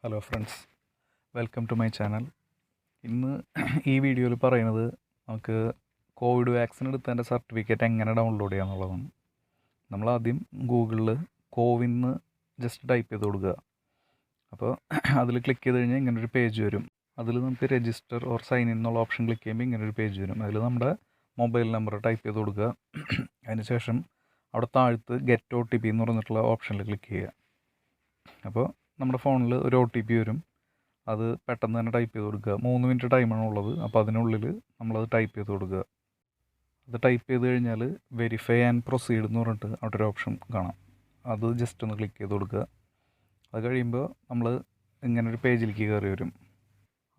Hello friends, welcome to my channel. ഇന്ന് ഈ വീഡിയോയിൽ പറയുന്നത് നമുക്ക് കോവിഡ് വാക്സിൻ എടുത്തതിൻ്റെ സർട്ടിഫിക്കറ്റ് എങ്ങനെ ഡൗൺലോഡ് ചെയ്യാന്നുള്ളതാണ്. നമ്മളാദ്യം ഗൂഗിളിൽ കോവിന്ന് ജസ്റ്റ് ടൈപ്പ് ചെയ്ത് കൊടുക്കുക. അപ്പോൾ അതിൽ ക്ലിക്ക് ചെയ്ത് കഴിഞ്ഞാൽ ഇങ്ങനൊരു പേജ് വരും. അതിൽ നമുക്ക് രജിസ്റ്റർ ഓർ സൈൻ ഇൻ എന്നുള്ള ഓപ്ഷൻ ക്ലിക്ക് ചെയ്യുമ്പോൾ ഇങ്ങനൊരു പേജ് വരും. അതിൽ നമ്മുടെ മൊബൈൽ നമ്പർ ടൈപ്പ് ചെയ്ത് കൊടുക്കുക. അതിനുശേഷം അവിടെ താഴത്ത് ഗെറ്റ് OTP എന്ന് പറഞ്ഞിട്ടുള്ള ഓപ്ഷനിൽ ക്ലിക്ക് ചെയ്യുക. അപ്പോൾ നമ്മുടെ ഫോണിൽ ഒരു OTP വരും. അത് പെട്ടെന്ന് തന്നെ ടൈപ്പ് ചെയ്ത് കൊടുക്കുക. 3 മിനിറ്റ് ടൈമാണ് ഉള്ളത്. അപ്പോൾ അതിനുള്ളിൽ നമ്മളത് ടൈപ്പ് ചെയ്ത് കൊടുക്കുക. അത് ടൈപ്പ് ചെയ്ത് കഴിഞ്ഞാൽ വെരിഫൈ ആൻഡ് പ്രൊസീഡ് എന്ന് പറഞ്ഞിട്ട് അവിടെ ഒരു ഓപ്ഷൻ കാണാം. അത് ജസ്റ്റ് ഒന്ന് ക്ലിക്ക് ചെയ്ത് കൊടുക്കുക. അത് കഴിയുമ്പോൾ നമ്മൾ ഇങ്ങനൊരു പേജിലേക്ക് കയറി വരും.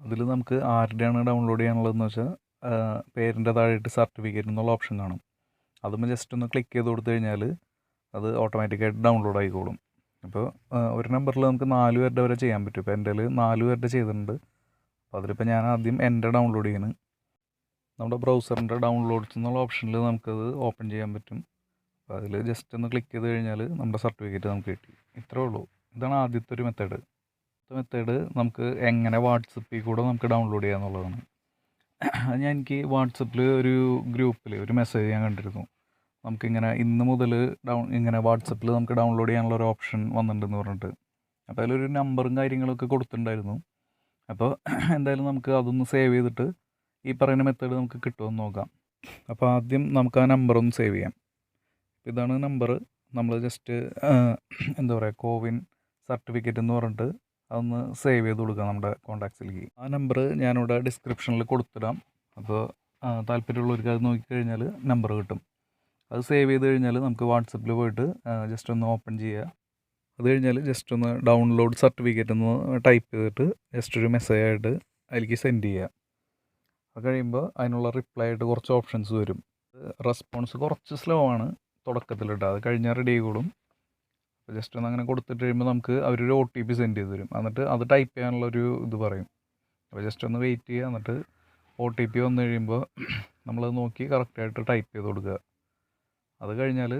അതിൽ നമുക്ക് ആരുടെയാണ് ഡൗൺലോഡ് ചെയ്യാനുള്ളതെന്ന് വെച്ചാൽ പേരിൻ്റെ താഴെയിട്ട് സർട്ടിഫിക്കറ്റ് എന്നുള്ള ഓപ്ഷൻ കാണും. അതുമ്പോൾ ജസ്റ്റ് ഒന്ന് ക്ലിക്ക് ചെയ്ത് കൊടുത്തു കഴിഞ്ഞാൽ അത് ഓട്ടോമാറ്റിക്കായിട്ട് ഡൗൺലോഡ് ആയിക്കോളും. അപ്പോൾ ഒരു നമ്പറിൽ നമുക്ക് 4 പേരുടെ വരെ ചെയ്യാൻ പറ്റും. ഇപ്പോൾ എൻ്റെ 4 പേരുടെ ചെയ്തിട്ടുണ്ട്. അപ്പോൾ അതിലിപ്പോൾ ഞാൻ ആദ്യം എൻ്റെ ഡൗൺലോഡ് ചെയ്യുന്നത്. നമ്മുടെ ബ്രൗസറിൻ്റെ ഡൗൺലോഡ്സ് എന്നുള്ള ഓപ്ഷനിൽ നമുക്കത് ഓപ്പൺ ചെയ്യാൻ പറ്റും. അപ്പോൾ അതിൽ ജസ്റ്റ് ഒന്ന് ക്ലിക്ക് ചെയ്ത് കഴിഞ്ഞാൽ നമ്മുടെ സർട്ടിഫിക്കറ്റ് നമുക്ക് കിട്ടി. ഇത്രേ ഉള്ളൂ. ഇതാണ് ആദ്യത്തെ ഒരു മെത്തേഡ്. അടുത്ത മെത്തേഡ് നമുക്ക് എങ്ങനെ വാട്സപ്പിൽ കൂടെ നമുക്ക് ഡൗൺലോഡ് ചെയ്യാന്നുള്ളതാണ്. എനിക്ക് വാട്സപ്പിൽ ഒരു ഗ്രൂപ്പിൽ ഒരു മെസ്സേജ് ഞാൻ കണ്ടിരുന്നു. നമുക്കിങ്ങനെ ഇന്ന് മുതൽ ഇങ്ങനെ വാട്സപ്പിൽ നമുക്ക് ഡൗൺലോഡ് ചെയ്യാനുള്ള ഒരു ഓപ്ഷൻ വന്നിട്ടുണ്ടെന്ന് പറഞ്ഞിട്ട്. അപ്പോൾ അതിലൊരു നമ്പറും കാര്യങ്ങളൊക്കെ കൊടുത്തിട്ടുണ്ടായിരുന്നു. അപ്പോൾ എന്തായാലും നമുക്ക് അതൊന്ന് സേവ് ചെയ്തിട്ട് ഈ പറയുന്ന മെത്തേഡ് നമുക്ക് കിട്ടുമെന്ന് നോക്കാം. അപ്പോൾ ആദ്യം നമുക്ക് ആ നമ്പറൊന്ന് സേവ് ചെയ്യാം. ഇതാണ് നമ്പർ. നമ്മൾ ജസ്റ്റ് എന്താ പറയുക, കോവിൻ സർട്ടിഫിക്കറ്റ് എന്ന് പറഞ്ഞിട്ട് അതൊന്ന് സേവ് ചെയ്ത് കൊടുക്കുക നമ്മുടെ കോൺടാക്ട്സിലേക്ക്. ആ നമ്പർ ഞാനിവിടെ ഡിസ്ക്രിപ്ഷനിൽ കൊടുത്തിടാം. അപ്പോൾ താല്പര്യമുള്ളവർക്ക് അത് നോക്കിക്കഴിഞ്ഞാൽ നമ്പർ കിട്ടും. അത് സേവ് ചെയ്ത് കഴിഞ്ഞാൽ നമുക്ക് വാട്സപ്പിൽ പോയിട്ട് ജസ്റ്റ് ഒന്ന് ഓപ്പൺ ചെയ്യുക. അത് കഴിഞ്ഞാൽ ജസ്റ്റ് ഒന്ന് ഡൗൺലോഡ് സർട്ടിഫിക്കറ്റ് എന്ന് ടൈപ്പ് ചെയ്തിട്ട് ജസ്റ്റ് ഒരു മെസ്സേജ് ആയിട്ട് അതിലേക്ക് സെൻഡ് ചെയ്യുക. അത് കഴിയുമ്പോൾ അതിനുള്ള റിപ്ലൈ ആയിട്ട് കുറച്ച് ഓപ്ഷൻസ് വരും. റെസ്പോൺസ് കുറച്ച് സ്ലോ ആണ് തുടക്കത്തിലിട്ട്, അത് കഴിഞ്ഞാൽ റെഡി ആയിക്കോളും. അപ്പോൾ ജസ്റ്റ് ഒന്ന് അങ്ങനെ കൊടുത്തിട്ട് കഴിയുമ്പോൾ നമുക്ക് അവരൊരു OTP സെൻഡ് ചെയ്ത് തരും. എന്നിട്ട് അത് ടൈപ്പ് ചെയ്യാനുള്ളൊരു ഇത് പറയും. അപ്പോൾ ജസ്റ്റ് ഒന്ന് വെയിറ്റ് ചെയ്യുക. എന്നിട്ട് OTP വന്നു കഴിയുമ്പോൾ നമ്മളത് നോക്കി കറക്റ്റായിട്ട് ടൈപ്പ് ചെയ്ത് കൊടുക്കുക. അത് കഴിഞ്ഞാൽ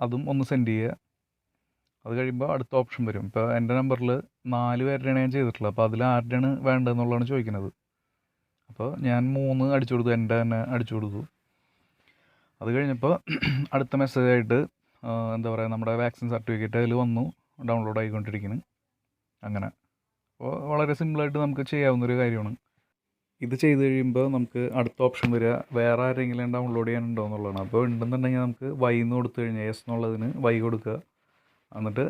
അതും ഒന്ന് സെൻഡ് ചെയ്യുക. അത് കഴിയുമ്പോൾ അടുത്ത ഓപ്ഷൻ വരും. ഇപ്പോൾ എൻ്റെ നമ്പറിൽ 4 പേരുടെയാണ് ഞാൻ ചെയ്തിട്ടുള്ളത്. അപ്പോൾ അതിൽ ആരുടെയാണ് വേണ്ടതെന്നുള്ളതാണ് ചോദിക്കുന്നത്. അപ്പോൾ ഞാൻ 3 അടിച്ചു കൊടുത്തു, എൻ്റെ തന്നെ അടിച്ചു കൊടുത്തു. അത് കഴിഞ്ഞപ്പോൾ അടുത്ത മെസ്സേജായിട്ട് എന്താ പറയുക, നമ്മുടെ വാക്സിൻ സർട്ടിഫിക്കറ്റ് അതിൽ വന്നു, ഡൗൺലോഡ് ആയിക്കൊണ്ടിരിക്കുന്നു. അങ്ങനെ അപ്പോൾ വളരെ സിമ്പിളായിട്ട് നമുക്ക് ചെയ്യാവുന്നൊരു കാര്യമാണ്. ഇത് ചെയ്ത് കഴിയുമ്പോൾ നമുക്ക് അടുത്ത ഓപ്ഷൻ വരിക വേറെ ആരെങ്കിലും ഡൗൺലോഡ് ചെയ്യാനുണ്ടോ എന്നുള്ളതാണ്. അപ്പോൾ ഉണ്ടെന്നുണ്ടെങ്കിൽ നമുക്ക് വൈ എന്ന് കൊടുത്തു കഴിഞ്ഞാൽ യെസ് എന്നുള്ളതിന് വൈ കൊടുക്കുക. എന്നിട്ട്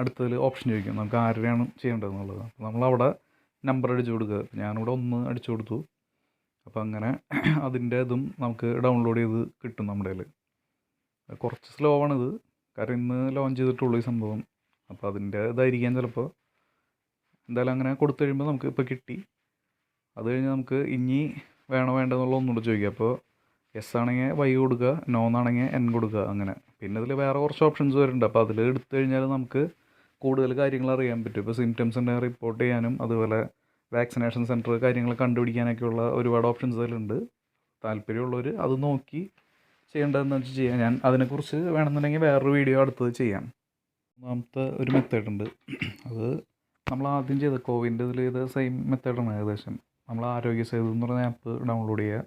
അടുത്തതിൽ ഓപ്ഷൻ ചോദിക്കും നമുക്ക് ആരുടെയാണ് ചെയ്യേണ്ടതെന്നുള്ളത്. അപ്പോൾ നമ്മളവിടെ നമ്പർ അടിച്ചു കൊടുക്കുക. ഞാനിവിടെ 1 അടിച്ചു കൊടുത്തു. അപ്പോൾ അങ്ങനെ അതിൻ്റെ ഇതും നമുക്ക് ഡൗൺലോഡ് ചെയ്ത് കിട്ടും നമ്മുടെ കയ്യിൽ. കുറച്ച് സ്ലോ ആണിത്, കാരണം ഇന്ന് ലോഞ്ച് ചെയ്തിട്ടുള്ളൂ ഈ സംഭവം. അപ്പോൾ അതിൻ്റെ ഇതായിരിക്കാം ചിലപ്പോൾ. എന്തായാലും അങ്ങനെ കൊടുത്തു കഴിയുമ്പോൾ നമുക്ക് ഇപ്പോൾ കിട്ടി. അത് കഴിഞ്ഞ് നമുക്ക് ഇനി വേണോ വേണ്ടെന്നുള്ള ഒന്നുകൂടെ ചോദിക്കുക. അപ്പോൾ യെസ് ആണെങ്കിൽ വൈ കൊടുക്കുക, നോ എന്നാണെങ്കിൽ എൻ കൊടുക്കുക. അങ്ങനെ പിന്നെ ഇതിൽ വേറെ കുറച്ച് ഓപ്ഷൻസ് വരുന്നുണ്ട്. അപ്പോൾ അതിൽ എടുത്തു കഴിഞ്ഞാൽ നമുക്ക് കൂടുതൽ കാര്യങ്ങൾ അറിയാൻ പറ്റും. ഇപ്പോൾ സിംറ്റംസ് ഉണ്ടെങ്കിൽ റിപ്പോർട്ട് ചെയ്യാനും അതുപോലെ വാക്സിനേഷൻ സെൻറ്റർ കാര്യങ്ങൾ കണ്ടുപിടിക്കാനൊക്കെയുള്ള ഒരുപാട് ഓപ്ഷൻസ് അതിലുണ്ട്. താല്പര്യമുള്ളവർ അത് നോക്കി ചെയ്യേണ്ടതെന്ന് വെച്ച് ചെയ്യാം. ഞാൻ അതിനെക്കുറിച്ച് വേണമെന്നുണ്ടെങ്കിൽ വേറൊരു വീഡിയോ അടുത്തത് ചെയ്യാം. മൂന്നാമത്തെ ഒരു മെത്തേഡ് ഉണ്ട്. അത് നമ്മൾ ആദ്യം ചെയ്ത കോവിൻ്റെ ഇതിൽ ചെയ്ത സെയിം മെത്തേഡാണ് ഏകദേശം. നമ്മൾ ആരോഗ്യ സേതു എന്ന് പറഞ്ഞ ആപ്പ് ഡൗൺലോഡ് ചെയ്യുക.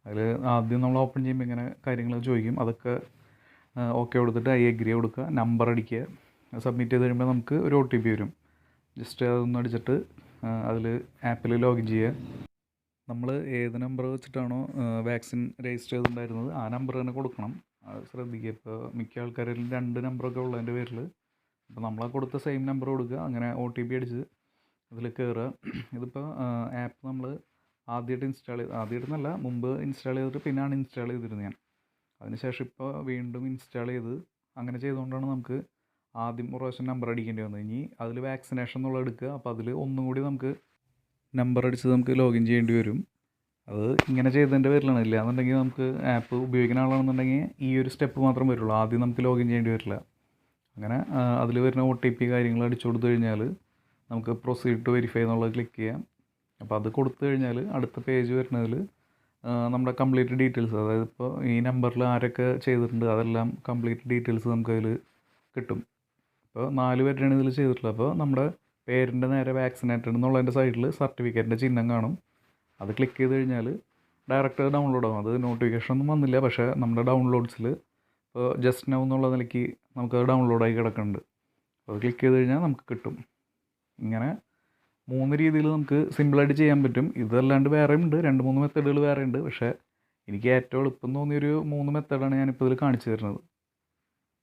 അതിൽ ആദ്യം നമ്മൾ ഓപ്പൺ ചെയ്യുമ്പോൾ ഇങ്ങനെ കാര്യങ്ങൾ ചോദിക്കും. അതൊക്കെ ഓക്കെ കൊടുത്തിട്ട് ഐ അഗ്രി കൊടുക്കുക, നമ്പർ അടിക്കുക. സബ്മിറ്റ് ചെയ്ത് കഴിയുമ്പോൾ നമുക്ക് ഒരു OTP വരും. ജസ്റ്റ് അതൊന്ന് അടിച്ചിട്ട് അതിൽ ആപ്പിൽ ലോഗിൻ ചെയ്യുക. നമ്മൾ ഏത് നമ്പർ വെച്ചിട്ടാണോ വാക്സിൻ രജിസ്റ്റർ ചെയ്തിട്ടുണ്ടായിരുന്നത് ആ നമ്പർ തന്നെ കൊടുക്കണം. അത് ശ്രദ്ധിക്കുക. ഇപ്പോൾ മിക്ക ആൾക്കാരിലും 2 നമ്പറൊക്കെ ഉള്ളതിൻ്റെ പേരിൽ അപ്പോൾ നമ്മളെ കൊടുത്ത സെയിം നമ്പർ കൊടുക്കുക. അങ്ങനെ OTP അടിച്ച് അതിൽ കയറുക. ഇതിപ്പോൾ ആപ്പ് നമ്മൾ ആദ്യമായിട്ടെന്നല്ല, മുമ്പ് ഇൻസ്റ്റാൾ ചെയ്തിട്ട് പിന്നെ ഇൻസ്റ്റാൾ ചെയ്തിരുന്നത് ഞാൻ. അതിനുശേഷം ഇപ്പോൾ വീണ്ടും ഇൻസ്റ്റാൾ ചെയ്ത് അങ്ങനെ ചെയ്തുകൊണ്ടാണ് നമുക്ക് ആദ്യം പ്രാവശ്യം നമ്പർ അടിക്കേണ്ടി വന്നത്. ഇനി അതിൽ വാക്സിനേഷൻ എന്നുള്ളത് എടുക്കുക. അപ്പോൾ അതിൽ ഒന്നും കൂടി നമുക്ക് നമ്പർ അടിച്ച് നമുക്ക് ലോഗിൻ ചെയ്യേണ്ടി വരും. അത് ഇങ്ങനെ ചെയ്തതിൻ്റെ പേരിലാണ്. ഇല്ല എന്നുണ്ടെങ്കിൽ നമുക്ക് ആപ്പ് ഉപയോഗിക്കുന്ന ആളാണെന്നുണ്ടെങ്കിൽ ഈ ഒരു സ്റ്റെപ്പ് മാത്രം വരുള്ളൂ. ആദ്യം നമുക്ക് ലോഗിൻ ചെയ്യേണ്ടി വരില്ല. അങ്ങനെ അതിൽ വരുന്ന OTP കാര്യങ്ങൾ അടിച്ചു കൊടുത്തു കഴിഞ്ഞാൽ നമുക്ക് പ്രൊസീഡ് ടു വെരിഫൈ എന്നുള്ളത് ക്ലിക്ക് ചെയ്യാം. അപ്പോൾ അത് കൊടുത്തു കഴിഞ്ഞാൽ അടുത്ത പേജ് വരുന്നതിൽ നമ്മുടെ കംപ്ലീറ്റ് ഡീറ്റെയിൽസ്, അതായത് ഇപ്പോൾ ഈ നമ്പറിൽ ആരൊക്കെ ചെയ്തിട്ടുണ്ട് അതെല്ലാം കംപ്ലീറ്റ് ഡീറ്റെയിൽസ് നമുക്കതിൽ കിട്ടും. ഇപ്പോൾ 4 പേരുടെയാണ് ഇതിൽ ചെയ്തിട്ടുള്ളത്. അപ്പോൾ നമ്മുടെ പേരിൻ്റെ നേരെ വാക്സിനേറ്റഡ് എന്നുള്ളതിൻ്റെ സൈഡിൽ സർട്ടിഫിക്കറ്റിൻ്റെ ചിഹ്നം കാണും. അത് ക്ലിക്ക് ചെയ്ത് കഴിഞ്ഞാൽ ഡയറക്റ്റ് ഡൗൺലോഡ് ആകും. അത് നോട്ടിഫിക്കേഷൻ ഒന്നും വന്നില്ല, പക്ഷേ നമ്മുടെ ഡൗൺലോഡ്സിൽ ഇപ്പോൾ ജസ്റ്റ് നൗ എന്നുള്ള നിലയ്ക്ക് നമുക്കത് ഡൗൺലോഡായി കിടക്കുന്നുണ്ട്. അത് ക്ലിക്ക് ചെയ്ത് കഴിഞ്ഞാൽ നമുക്ക് കിട്ടും. ഇങ്ങനെ 3 രീതിയിൽ നമുക്ക് സിമ്പിളായിട്ട് ചെയ്യാൻ പറ്റും. ഇതല്ലാണ്ട് വേറെ ഉണ്ട്, 2-3 മെത്തേഡുകൾ വേറെ ഉണ്ട്. പക്ഷേ എനിക്ക് ഏറ്റവും എളുപ്പം തോന്നിയൊരു 3 മെത്തേഡാണ് ഞാനിപ്പോൾ ഇതിൽ കാണിച്ചു തരുന്നത്.